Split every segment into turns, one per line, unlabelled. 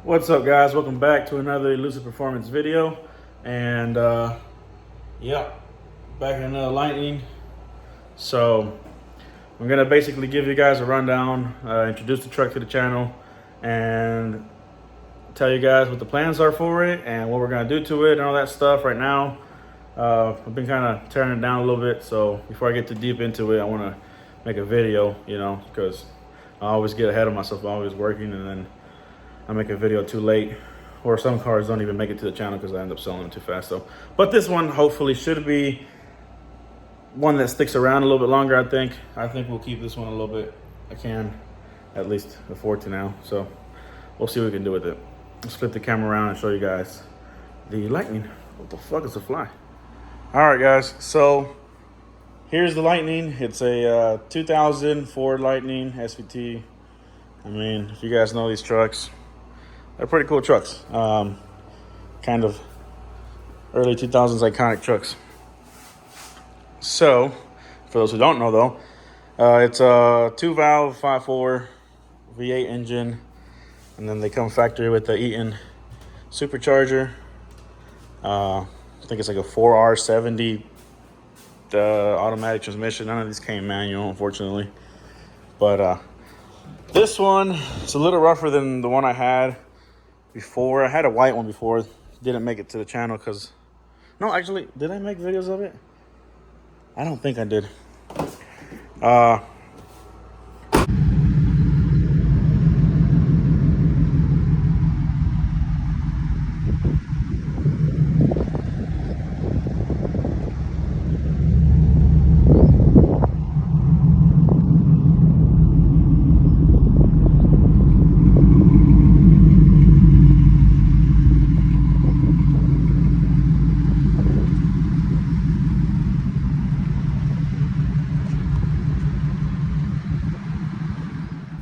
What's up, guys? Welcome back to another Elusive Performance video. And yeah, back in another Lightning. So I'm gonna basically give you guys a rundown, introduce the truck to the channel, and tell you guys what the plans are for it and what we're gonna do to it and all that stuff. Right now, I've been kind of tearing it down a little bit. So before I get too deep into it, I want to make a video, because I always get ahead of myself. I'm always working, and then I make a video too late, or some cars don't even make it to the channel because I end up selling them too fast. So, but this one hopefully should be one that sticks around a little bit longer. I think we'll keep this one a little bit. I can at least afford to now. So we'll see what we can do with it. Let's flip the camera around and show you guys the Lightning. What the fuck is a fly? All right, guys. So here's the Lightning. It's a 2000 Ford Lightning SVT. I mean, if you guys know these trucks, they're pretty cool trucks. Kind of early 2000s iconic trucks. So, for those who don't know though, it's a 2-valve 5.4 V8 engine, and then they come factory with the Eaton supercharger. I think it's like a 4R70 automatic transmission. None of these came manual, unfortunately. But this one is a little rougher than the one I had before. I had a white one before. Didn't make it to the channel because... No, actually, did I make videos of it? I don't think I did.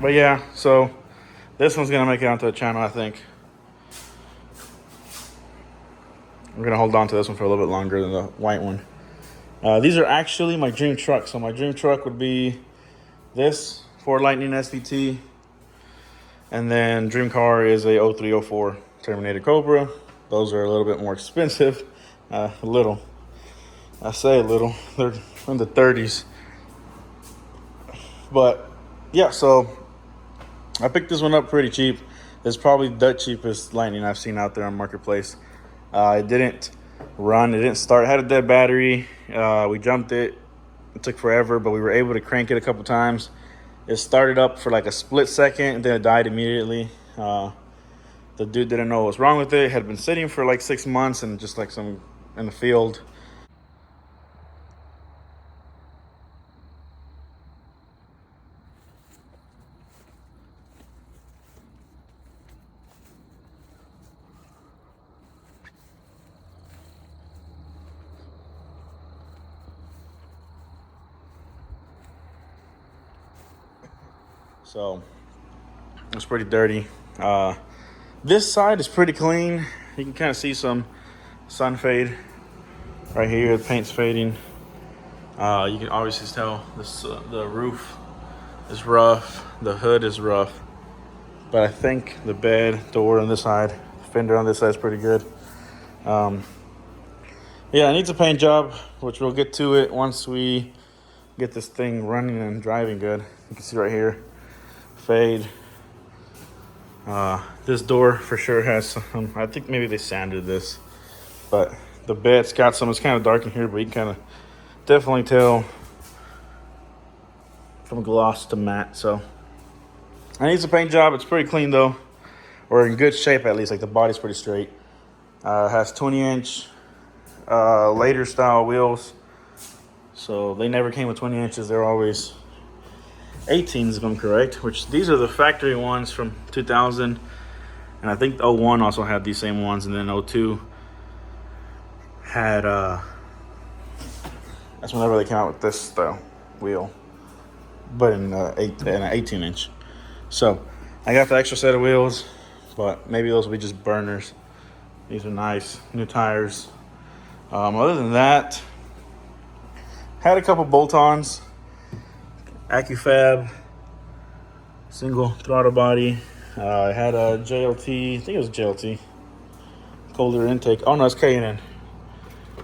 But yeah, so this one's gonna make it onto the channel, I think. I'm gonna hold on to this one for a little bit longer than the white one. These are actually my dream truck. So my dream truck would be this Ford Lightning SVT, and then dream car is a 0304 Terminator Cobra. Those are a little bit more expensive. A little. I say a little. They're in the 30s. But yeah, so I picked this one up pretty cheap. It's probably the cheapest Lightning I've seen out there on Marketplace. It didn't run. It didn't start. It had a dead battery. We jumped it. It took forever, but we were able to crank it a couple times. It started up for like a split second, and then it died immediately. The dude didn't know what was wrong with it. It had been sitting for like 6 months and just like some in the field. So it's pretty dirty. This side is pretty clean. You can kind of see some sun fade right here. The paint's fading. You can obviously tell this the roof is rough. The hood is rough. But I think the bed, door on this side, fender on this side is pretty good. Yeah, it needs a paint job, which we'll get to it once we get this thing running and driving good. You can see right here, fade. This door for sure has some, I think maybe they sanded this, but the bed's got some, it's kind of dark in here, but you can kind of definitely tell from gloss to matte. So it needs a paint job. It's pretty clean though, or in good shape at least. Like the body's pretty straight. It has 20-inch later style wheels, so they never came with 20 inches. They're always 18s if I'm correct, which these are the factory ones from 2000, and I think 01 also had these same ones, and then 02 had that's whenever they came out with this style wheel, but in an 18-inch. So I got the extra set of wheels, but maybe those will be just burners. These are nice new tires. Other than that, had a couple bolt-ons. AccuFab single throttle body, I had a JLT, I think it was JLT, cold air intake. Oh no, it's K&N.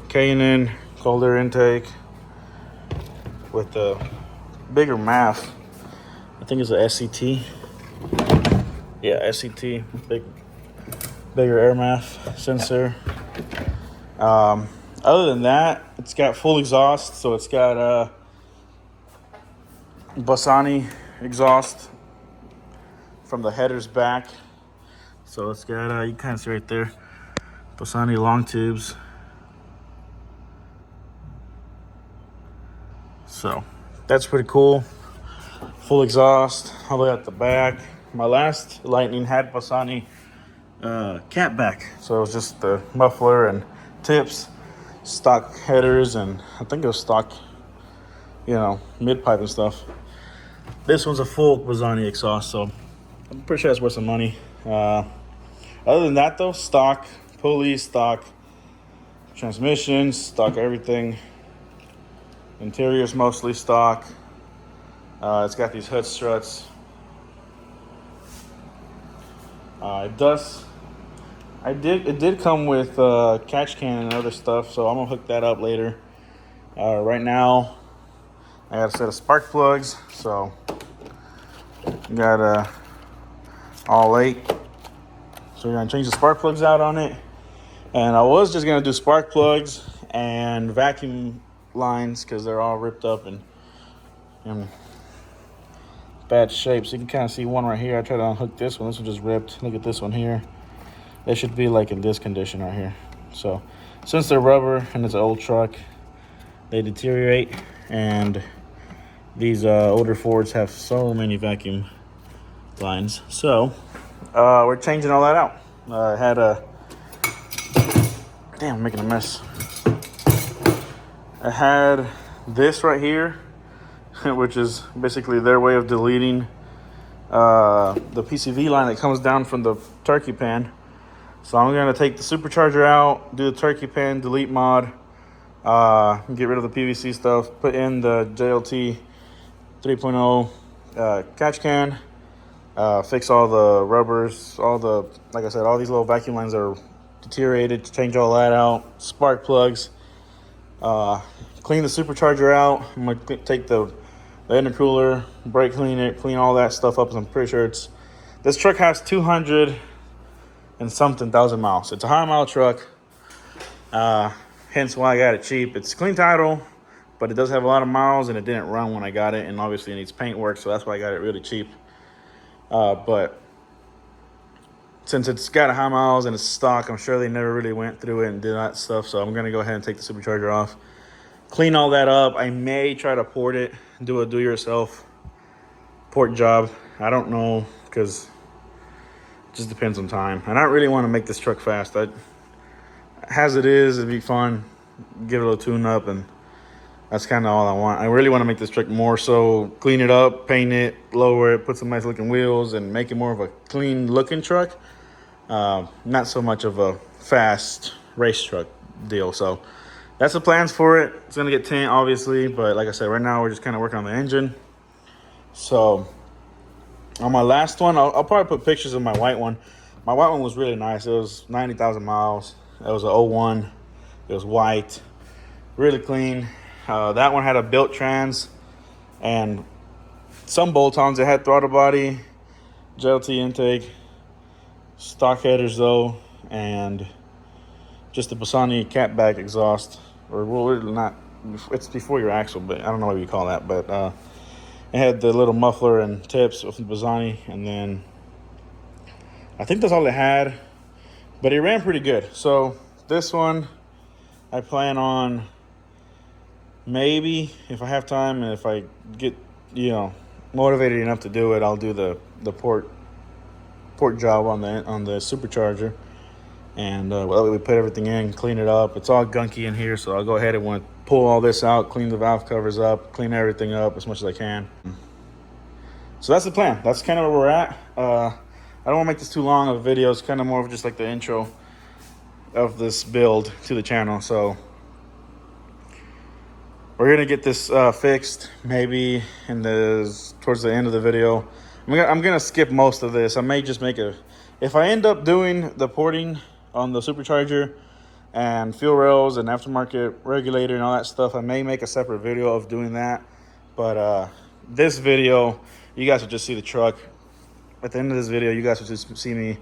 K&N cold air intake with the bigger MAF. I think it's a SCT. Yeah, SCT, bigger air MAF sensor. Other than that, it's got full exhaust, so it's got Bassani exhaust from the headers back. So it's got, you can kind of see right there, Bassani long tubes. So that's pretty cool. Full exhaust all the way at the back. My last Lightning had Bassani cat back, so it was just the muffler and tips, stock headers, and I think it was stock, you know, mid pipe and stuff. This one's a full Bassani exhaust, so I'm pretty sure that's worth some money. Other than that though, stock pulley, stock transmission, stock everything. Interior's mostly stock. It's got these hood struts. It did come with catch can and other stuff, so I'm gonna hook that up later. Right now, I got a set of spark plugs, so got all 8. So we're gonna change the spark plugs out on it, and I was just gonna do spark plugs and vacuum lines because they're all ripped up and in bad shape. So you can kind of see one right here. I tried to unhook this one. This one just ripped. Look at this one here. They should be like in this condition right here. So since they're rubber and it's an old truck, they deteriorate, and these older Fords have so many vacuum lines. So we're changing all that out. I had a damn, I'm making a mess. I had this right here, which is basically their way of deleting the PCV line that comes down from the turkey pan. So I'm gonna take the supercharger out, do the turkey pan, delete mod, get rid of the PVC stuff, put in the JLT 3.0 catch can, fix all the rubbers, like I said, all these little vacuum lines are deteriorated, change all that out, spark plugs, clean the supercharger out. I'm gonna take the intercooler, brake clean it, clean all that stuff up. I'm pretty sure this truck has 200 and something thousand miles. It's a high mile truck, hence why I got it cheap. It's clean title, but it does have a lot of miles, and it didn't run when I got it, and obviously it needs paint work, so that's why I got it really cheap. But since it's got high miles and it's stock, I'm sure they never really went through it and did that stuff, so I'm gonna go ahead and take the supercharger off, clean all that up. I may try to port it, do a do-yourself port job. I don't know, because it just depends on time. And I really want to make this truck fast. As it is, it'd be fun. Give it a little tune-up, and that's kind of all I want. I really want to make this truck more so, clean it up, paint it, lower it, put some nice-looking wheels, and make it more of a clean-looking truck. Not so much of a fast race truck deal. So that's the plans for it. It's gonna get tint, obviously, but like I said, right now we're just kind of working on the engine. So on my last one, I'll probably put pictures of my white one. My white one was really nice. It was 90,000 miles. It was an 01. It was white, really clean. That one had a built trans and some bolt-ons. It had throttle body, JLT intake, stock headers though, and just the Bassani catback exhaust, or well, not, it's before your axle, but I don't know what you call that. But it had the little muffler and tips with the Bassani, and then I think that's all it had, but it ran pretty good. So this one, I plan on, maybe if I have time and if I get, you know, motivated enough to do it, I'll do the port job on the supercharger. And well, we put everything in, clean it up. It's all gunky in here, so I'll go ahead and want to pull all this out, clean the valve covers up, clean everything up as much as I can. So that's the plan. That's kind of where we're at. I don't want to make this too long of a video. It's kind of more of just like the intro of this build to the channel. So we're gonna get this fixed maybe towards the end of the video. I'm gonna skip most of this. I may just make a, if I end up doing the porting on the supercharger and fuel rails and aftermarket regulator and all that stuff, I may make a separate video of doing that. But this video, you guys will just see the truck. At the end of this video, you guys will just see me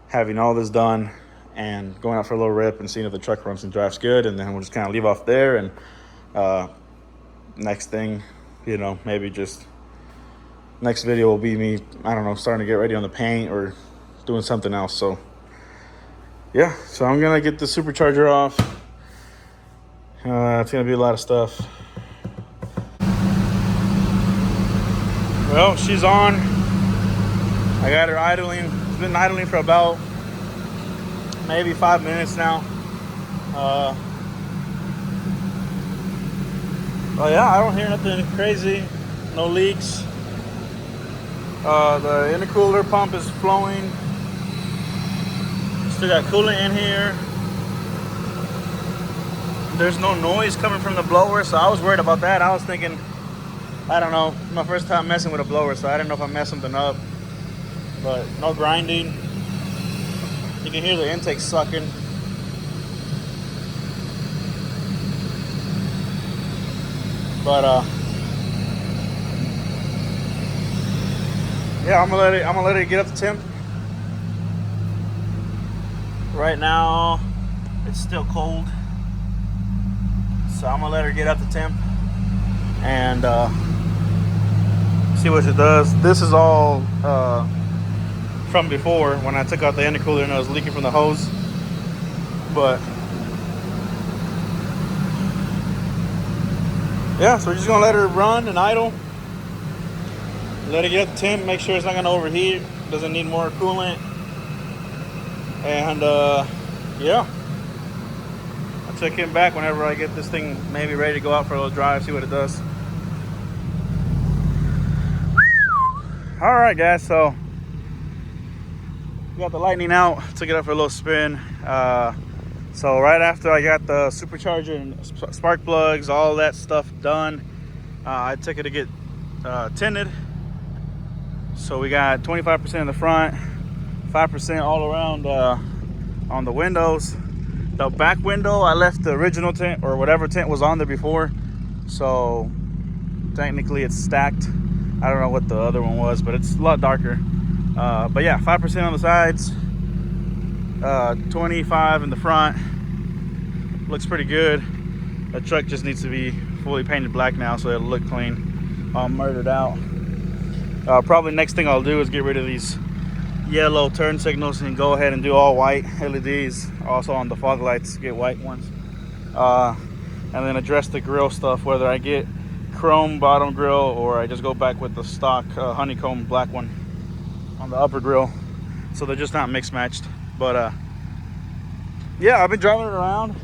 having all this done and going out for a little rip and seeing if the truck runs and drives good, and then we'll just kind of leave off there. And next thing, you know, maybe just next video will be me, I don't know, starting to get ready on the paint or doing something else. So yeah, so I'm gonna get the supercharger off. It's gonna be a lot of stuff. Well, she's on. I got her idling. It's been idling for about maybe 5 minutes now. Oh yeah, I don't hear nothing crazy. No leaks. The intercooler pump is flowing. Still got coolant in here. There's no noise coming from the blower, so I was worried about that. I was thinking, I don't know, my first time messing with a blower, so I didn't know if I messed something up. But no grinding. You can hear the intake sucking. But yeah, I'm gonna let it get up to temp. Right now, it's still cold, so I'm gonna let her get up to temp and see what it does. This is all from before when I took out the intercooler and it was leaking from the hose. But yeah, so we're just gonna let her run and idle. Let it get up to temp, make sure it's not gonna overheat, doesn't need more coolant. And yeah, I'll check in back whenever I get this thing maybe ready to go out for a little drive, see what it does. All right, guys, so we got the Lightning out, took it up for a little spin. So right after I got the supercharger and spark plugs, all that stuff done, I took it to get tinted. So we got 25% in the front, 5% all around on the windows. The back window, I left the original tint or whatever tint was on there before. So technically it's stacked. I don't know what the other one was, but it's a lot darker. But yeah, 5% on the sides, 25 in the front. Looks pretty good. The truck just needs to be fully painted black now so it'll look clean, all murdered out. Probably next thing I'll do is get rid of these yellow turn signals and go ahead and do all white LEDs. Also on the fog lights, get white ones. And then address the grill stuff, whether I get chrome bottom grill or I just go back with the stock honeycomb black one on the upper grill, so they're just not mixed matched. But yeah, I've been driving it around.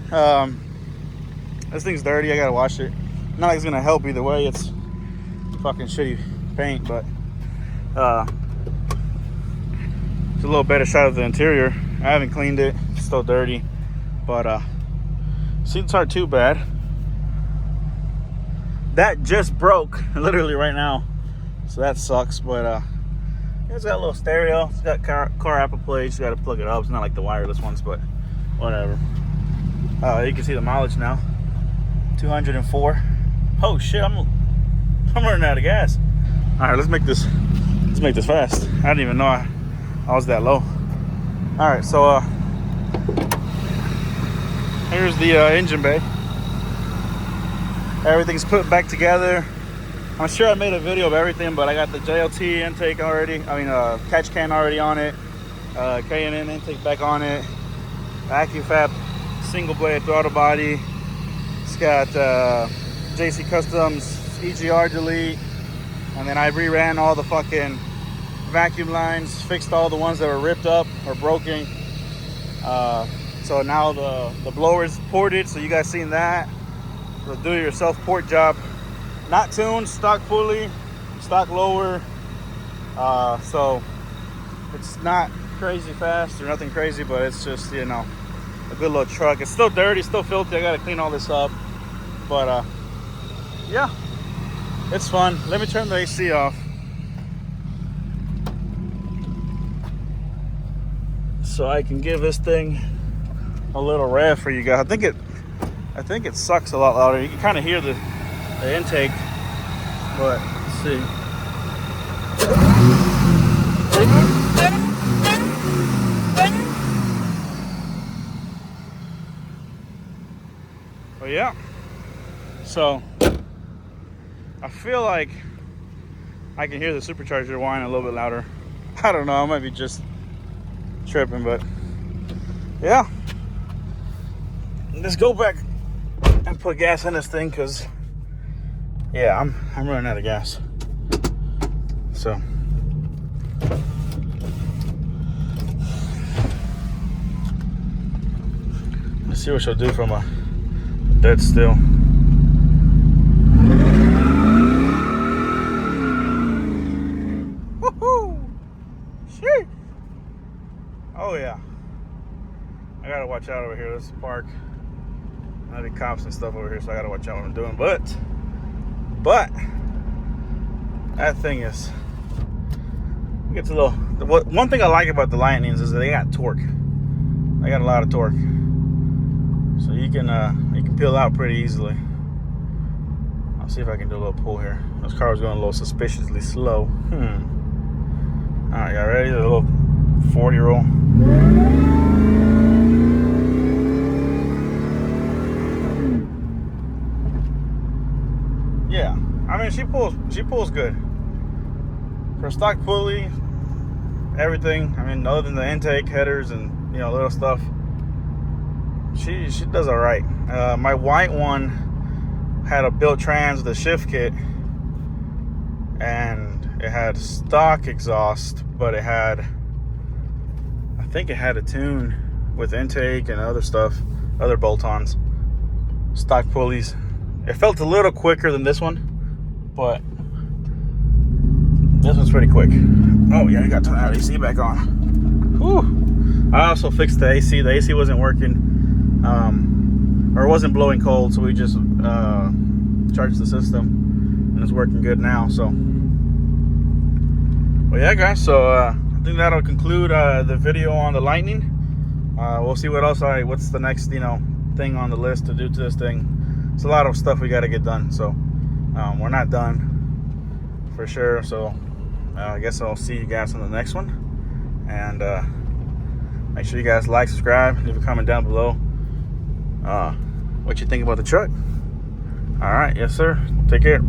This thing's dirty, I gotta wash it. Not like it's gonna help either way, it's fucking shitty paint, but it's a little better shot of the interior. I haven't cleaned it, it's still dirty, but seats aren't too bad. That just broke literally right now, so that sucks. But it's got a little stereo, it's got car Apple Play, you just gotta plug it up. It's not like the wireless ones, but whatever. You can see the mileage now, 204. Oh shit, I'm running out of gas. All right, let's make this fast. I didn't even know I was that low. All right, so here's the engine bay. Everything's put back together. I'm sure I made a video of everything, but I got the JLT intake already. I mean, catch can already on it. K&N intake back on it. AccuFab single blade throttle body. It's got JC Customs EGR delete. And then I reran all the fucking vacuum lines, fixed all the ones that were ripped up or broken. So now the blower is ported, so you guys seen that. The do-it-yourself port job. Not tuned, stock fully, stock lower. So it's not crazy fast or nothing crazy, but it's just, you know, a good little truck. It's still dirty, still filthy. I gotta clean all this up. But yeah, it's fun. Let me turn the AC off. so I can give this thing a little rev for you guys. I think it sucks a lot louder. You can kind of hear the intake, but let's see. But yeah, so I feel like I can hear the supercharger whine a little bit louder. I don't know, I might be just tripping, but yeah. Let's go back and put gas in this thing, because yeah, I'm running out of gas. So let's see what she'll do from a dead still. Woohoo! Sheesh! Oh yeah. I gotta watch out over here. This is the park. There'll be cops and stuff over here, so I gotta watch out what I'm doing. But that thing is, it gets a little. One thing I like about the Lightnings is that they got torque. They got a lot of torque, so you can peel out pretty easily. I'll see if I can do a little pull here. This car was going a little suspiciously slow. All right, y'all ready? The little 40-year-old. Yeah, I mean, she pulls good for a stock pulley. Everything. I mean, other than the intake, headers, and little stuff, she does all right. My white one had a built trans with a shift kit, and it had stock exhaust, but I think it had a tune with intake and other stuff, other bolt-ons, stock pulleys. It felt a little quicker than this one, but this one's pretty quick. Oh yeah, I got to turn that AC back on. Whew. I also fixed the AC. The AC wasn't working, or it wasn't blowing cold, so we just charged the system, and it's working good now. So, well, yeah, guys. So I think that'll conclude the video on the Lightning. We'll see what else what's the next thing on the list to do to this thing. It's a lot of stuff we got to get done, so we're not done for sure. So I guess I'll see you guys on the next one, and make sure you guys like, subscribe, leave a comment down below what you think about the truck. All right, yes sir, take care.